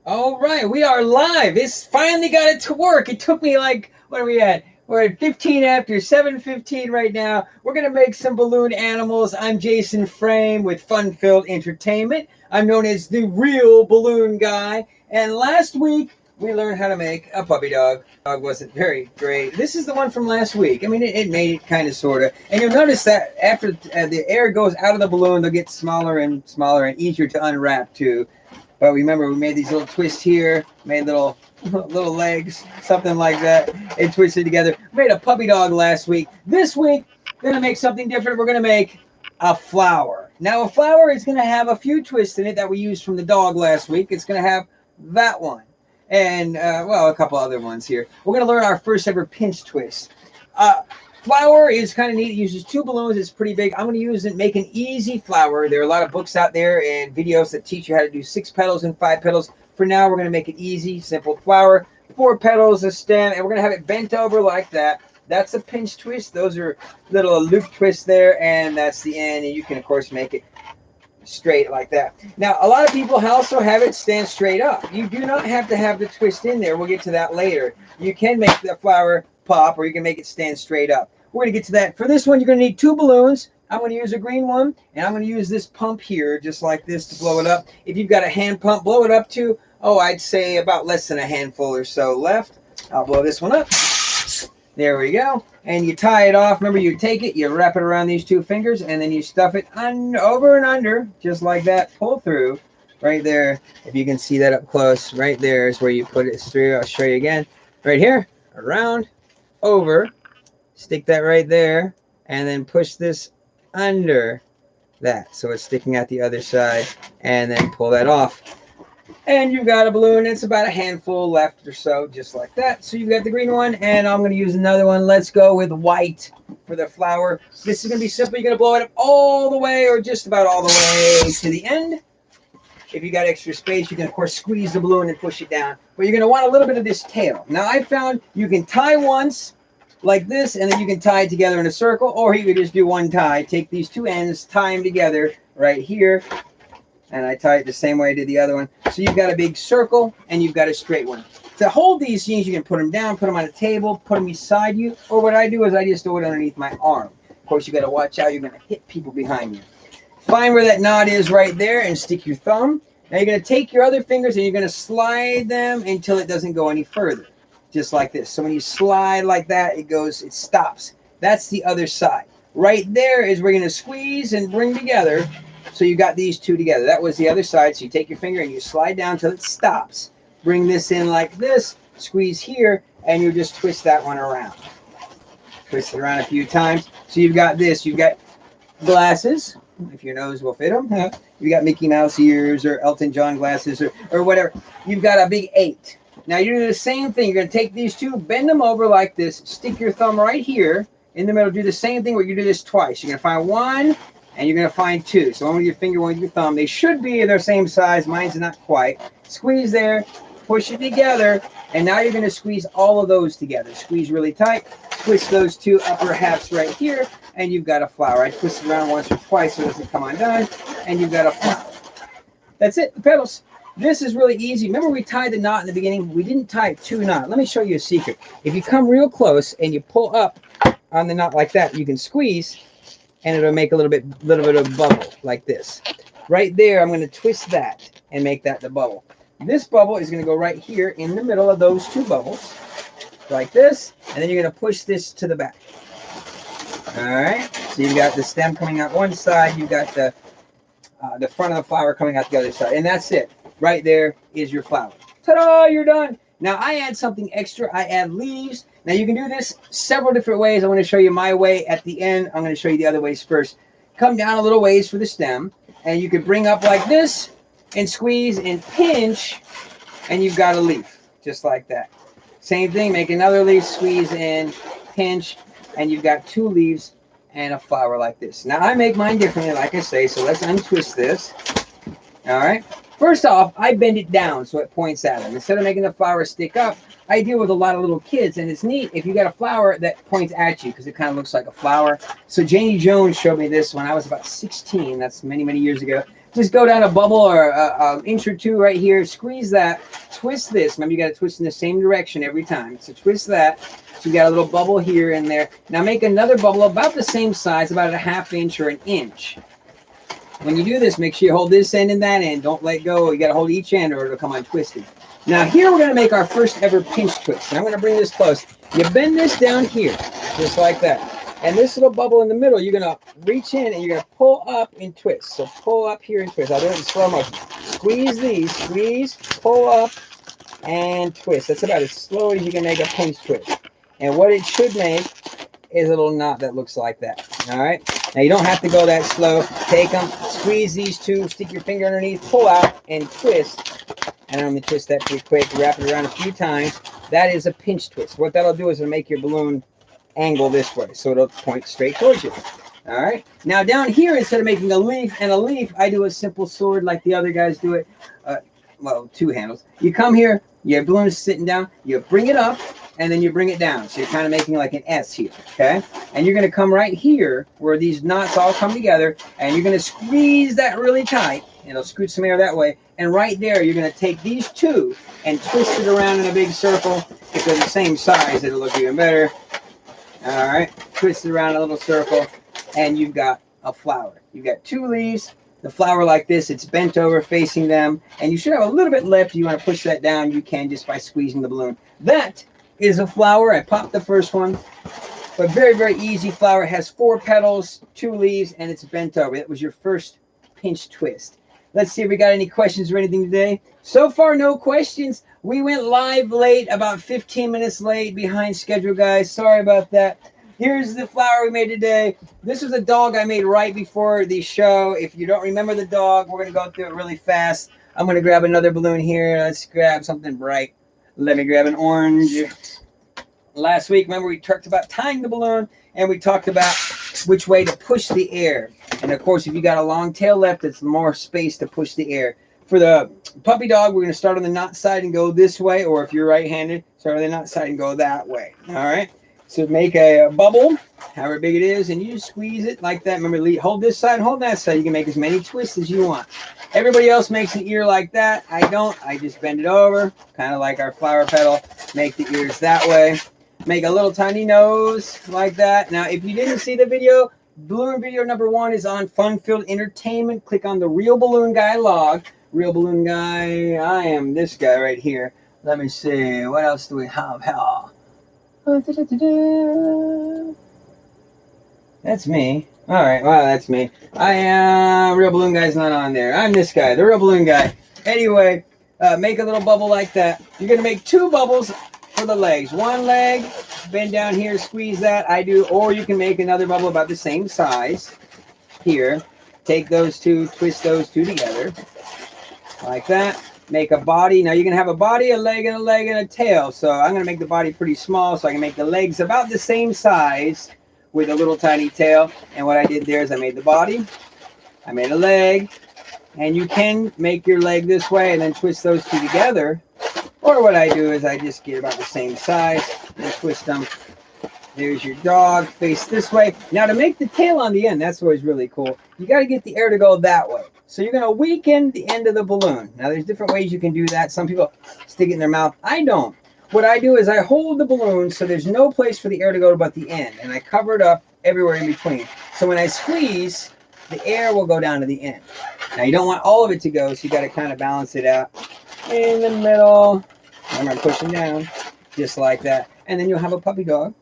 All right, we are live. It's finally got it to work. It took me like, what are we at? We're at 15 after 7:15 right now. We're gonna make some balloon animals. I'm Jason Frame with Fun Filled Entertainment. I'm known as the real balloon guy. And last week we learned how to make a puppy dog. Dog wasn't very great. This is the one from last week. I mean, it made it kind of sort of. And you'll notice that after the air goes out of the balloon, they'll get smaller and smaller and easier to unwrap too. But remember, we made these little twists here, made little legs, something like that, and twisted together. Made a puppy dog last week. This week, we're gonna make something different. We're gonna make a flower. Now, a flower is gonna have a few twists in it that we used from the dog last week. It's gonna have that one, and well, a couple other ones here. We're gonna learn our first ever pinch twist. Uh, Flower is kind of neat. It uses two balloons. It's pretty big. I'm going to use it, make an easy flower. There are a lot of books out there and videos that teach you how to do 6 petals and 5 petals. For now, we're going to make it easy, simple flower. 4 petals, a stem, and we're going to have it bent over like that. That's a pinch twist. Those are little loop twists there, and that's the end. And you can, of course, make it straight like that. Now, a lot of people also have it stand straight up. You do not have to have the twist in there. We'll get to that later. You can make the flower pop, or you can make it stand straight up. We're going to get to that. For this one, you're going to need 2 balloons. I'm going to use a green one, and I'm going to use this pump here, just like this, to blow it up. If you've got a hand pump, blow it up to, I'd say about less than a handful or so left. I'll blow this one up. There we go. And you tie it off. Remember, you take it, you wrap it around these 2 fingers, and then you stuff it over and under, just like that. Pull through right there. If you can see that up close, right there is where you put it through. I'll show you again. Right here, around, over. Stick that right there, and then push this under that. So it's sticking out the other side, and then pull that off. And you've got a balloon. It's about a handful left or so, just like that. So you've got the green one, and I'm going to use another one. Let's go with white for the flower. This is going to be simple. You're going to blow it up all the way, or just about all the way to the end. If you got extra space, you can, of course, squeeze the balloon and push it down. But you're going to want a little bit of this tail. Now, I found you can tie once like this, and then you can tie it together in a circle, or you could just do one tie. Take these 2 ends, tie them together right here, and I tie it the same way I did the other one. So you've got a big circle, and you've got a straight one. To hold these things, you can put them down, put them on a table, put them beside you, or what I do is I just do it underneath my arm. Of course, you got to watch out. You're going to hit people behind you. Find where that knot is right there, and stick your thumb. Now you're going to take your other fingers, and you're going to slide them until it doesn't go any further. Just like this. So when you slide like that, it stops. That's the other side. Right there is where you're going to squeeze and bring together. So you got these 2 together. That was the other side. So you take your finger and you slide down until it stops. Bring this in like this, squeeze here, and you just twist that one around. Twist it around a few times. So you've got this. You've got glasses, if your nose will fit them. You got Mickey Mouse ears or Elton John glasses or whatever. You've got a big 8. Now you're doing the same thing. You're going to take these 2, bend them over like this, stick your thumb right here in the middle, do the same thing where you do this twice. You're going to find 1, and you're going to find 2. So one with your finger, one with your thumb. They should be their same size. Mine's not quite. Squeeze there, push it together, and now you're going to squeeze all of those together. Squeeze really tight. Twist those 2 upper halves right here, and you've got a flower. I twist it around once or twice so it doesn't come undone, and you've got a flower. That's it, the petals. This is really easy. Remember we tied the knot in the beginning? We didn't tie 2 knots. Let me show you a secret. If you come real close and you pull up on the knot like that, you can squeeze, and it'll make a little bit of bubble like this. Right there, I'm going to twist that and make that the bubble. This bubble is going to go right here in the middle of those 2 bubbles, like this, and then you're going to push this to the back. All right, so you've got the stem coming out one side, you've got the front of the flower coming out the other side, and that's it. Right there is your flower. Ta-da, you're done. Now I add something extra. I add leaves. Now you can do this several different ways. I'm going to show you my way at the end. I'm going to show you the other ways first. Come down a little ways for the stem, and you can bring up like this and squeeze and pinch, and you've got a leaf, just like that. Same thing, make another leaf, squeeze and pinch, and you've got 2 leaves and a flower like this. Now I make mine differently, like I say, so let's untwist this. All right. First off, I bend it down so it points at them. Instead of making the flower stick up, I deal with a lot of little kids, and it's neat if you got a flower that points at you because it kind of looks like a flower. So Janie Jones showed me this when I was about 16. That's many, many years ago. Just go down a bubble or an inch or two right here. Squeeze that. Twist this. Remember, you got to twist in the same direction every time. So twist that. So you got a little bubble here and there. Now make another bubble about the same size, about a ½ inch or an inch. When you do this, make sure you hold this end and that end. Don't let go. You got to hold each end or it'll come untwisted. Now here we're going to make our first ever pinch twist. Now I'm going to bring this close. You bend this down here, just like that. And this little bubble in the middle, you're going to reach in and you're going to pull up and twist. So pull up here and twist. I'll do it in slow motion. Squeeze these. Squeeze, pull up, and twist. That's about as slow as you can make a pinch twist. And what it should make is a little knot that looks like that. All right? Now, you don't have to go that slow. Take them, squeeze these two, stick your finger underneath, pull out, and twist. And I'm going to twist that pretty quick. Wrap it around a few times. That is a pinch twist. What that'll do is it'll make your balloon angle this way, so it'll point straight towards you. All right. Now, down here, instead of making a leaf and a leaf, I do a simple sword like the other guys do it. Well, two handles. You come here, your balloon is sitting down, you bring it up, and then you bring it down. So you're kind of making like an S here, okay? And you're going to come right here where these knots all come together, and you're going to squeeze that really tight. It'll scoot some air that way. And right there, you're going to take these two and twist it around in a big circle. If they're the same size, it'll look even better. All right, twist it around a little circle, and you've got a flower. You've got two leaves. The flower like this, it's bent over facing them, and you should have a little bit left. You want to push that down, you can just by squeezing the balloon. That is a flower. I popped the first one, but very, very easy flower. It has 4 petals, 2 leaves, and it's bent over. That was your first pinch twist. Let's see if we got any questions or anything today. So far, no questions. We went live late, about 15 minutes late, behind schedule, guys. Sorry about that. Here's the flower we made today. This was a dog I made right before the show. If you don't remember the dog, we're going to go through it really fast. I'm going to grab another balloon here. Let's grab something bright. Let me grab an orange. Last week, remember, we talked about tying the balloon, and we talked about which way to push the air. And, of course, if you got a long tail left, it's more space to push the air. For the puppy dog, we're going to start on the knot side and go this way. Or if you're right-handed, start on the knot side and go that way. All right? So make a bubble, however big it is, and you just squeeze it like that. Remember, hold this side, hold that side. You can make as many twists as you want. Everybody else makes an ear like that. I don't. I just bend it over, kind of like our flower petal. Make the ears that way. Make a little tiny nose like that. Now, if you didn't see the video, balloon video number 1 is on Fun Filled Entertainment. Click on the Real Balloon Guy log. Real Balloon Guy, I am this guy right here. Let me see. What else do we have here? That's me. All right, well, that's me. I am Real Balloon Guy's not on there. I'm this guy, the Real Balloon Guy. Anyway, make a little bubble like that. You're going to make 2 bubbles for the legs. 1 leg, bend down here, squeeze that. I do, or you can make another bubble about the same size. Here, take those 2, twist those 2 together, like that. Make a body. Now you're going to have a body, a leg, and a tail. So I'm going to make the body pretty small so I can make the legs about the same size with a little tiny tail. And what I did there is I made the body, I made a leg, and you can make your leg this way and then twist those 2 together. Or what I do is I just get about the same size and twist them. There's your dog, face this way. Now to make the tail on the end, that's always really cool. You got to get the air to go that way. So you're going to weaken the end of the balloon. Now there's different ways you can do that. Some people stick it in their mouth. I don't. What I do is I hold the balloon so there's no place for the air to go but the end. And I cover it up everywhere in between. So when I squeeze, the air will go down to the end. Now you don't want all of it to go, so you got to kind of balance it out. In the middle. Remember, I'm pushing down just like that. And then you'll have a puppy dog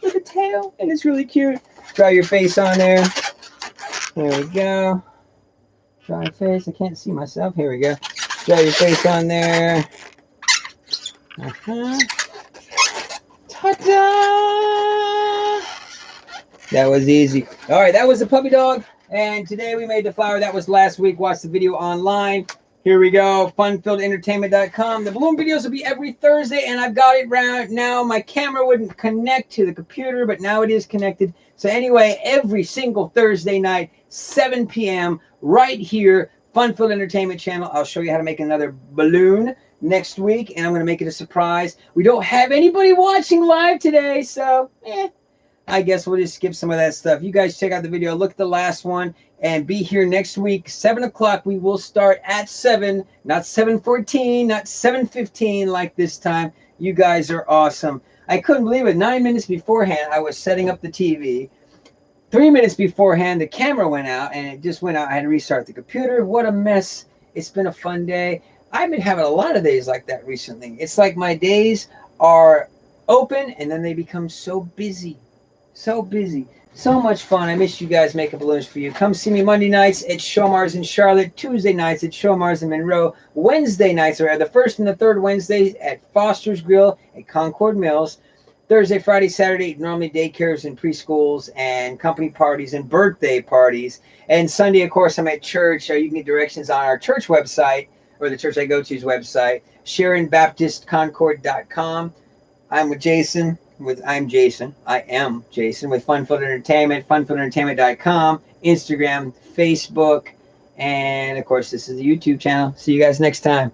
with a tail, and it's really cute. Draw your face on there. There we go. Draw your face. I can't see myself. Here we go. Draw your face on there. Ta-da! That was easy. All right, that was the puppy dog. And today we made the flower. That was last week. Watch the video online. Here we go, funfilledentertainment.com. The balloon videos will be every Thursday, and I've got it right now. My camera wouldn't connect to the computer, but now it is connected. So anyway, every single Thursday night, 7 p.m., right here, Fun Filled Entertainment channel. I'll show you how to make another balloon next week, and I'm going to make it a surprise. We don't have anybody watching live today, so I guess we'll just skip some of that stuff. You guys check out the video. Look at the last one. and be here next week, 7 o'clock. We will start at 7, not 7:14, not 7:15 like this time. You guys are awesome. I couldn't believe it. 9 minutes beforehand, I was setting up the TV. 3 minutes beforehand, the camera went out, and it just went out. I had to restart the computer. What a mess. It's been a fun day. I've been having a lot of days like that recently. It's like my days are open, and then they become so busy. So busy. So much fun. I miss you guys making balloons for you. Come see me Monday nights at Showmars in Charlotte, Tuesday nights at Showmars in Monroe, Wednesday nights are the first and the third Wednesdays at Foster's Grill at Concord Mills. Thursday, Friday, Saturday, normally daycares and preschools and company parties and birthday parties. And Sunday, of course, I'm at church. You can get directions on our church website, or the church I go to's website, SharonBaptistConcord.com. I'm with Jason. I am Jason with Funfield Entertainment, funfieldentertainment.com, Instagram, Facebook, and of course, this is the YouTube channel. See you guys next time.